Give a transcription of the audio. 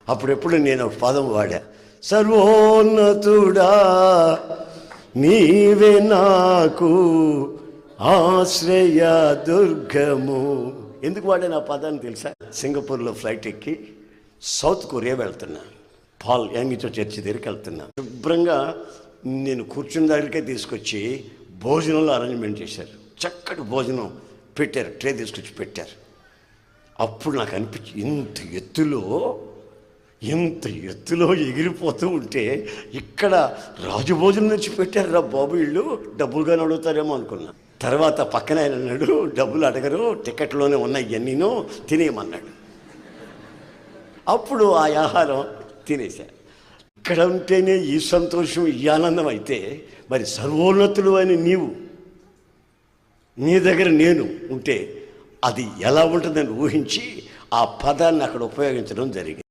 అప్పుడెప్పుడు నేను ఒక పదం వాడా, సర్వోన్నతుడా నీవే నాకు ఆశ్రయ దుర్గము. ఎందుకు వాడాను ఆ పదాన్ని తెలుసా? సింగపూర్లో ఫ్లైట్ ఎక్కి సౌత్ కొరియా వెళ్తున్నా, పాల్ యాంగిచో చర్చి దగ్గరికి వెళ్తున్నా. శుభ్రంగా నేను కూర్చున్న దగ్గరికే తీసుకొచ్చి భోజనంలో అరేంజ్మెంట్ చేశారు. చక్కటి భోజనం పెట్టారు, ట్రే తీసుకొచ్చి పెట్టారు. అప్పుడు నాకు అనిపించి ఇంత ఎత్తులో ఎగిరిపోతూ ఉంటే ఇక్కడ రాజభోజనం నుంచి పెట్టారు రా బాబు, వీళ్ళు డబ్బులుగానే అడుగుతారేమో అనుకున్నా. తర్వాత పక్కన ఆయన అన్నాడు, డబ్బులు అడగరు, టికెట్లోనే ఉన్నాయి ఇవన్నీనో తినేయమన్నాడు. అప్పుడు ఆ ఆహారం తినేశా. ఇక్కడ ఉంటేనే ఈ సంతోషం, ఈ ఆనందం అయితే మరి సర్వోన్నతులు అని నీవు, నీ దగ్గర నేను ఉంటే అది ఎలా ఉంటుందని ఊహించి ఆ పదాన్ని అక్కడ ఉపయోగించడం జరిగింది.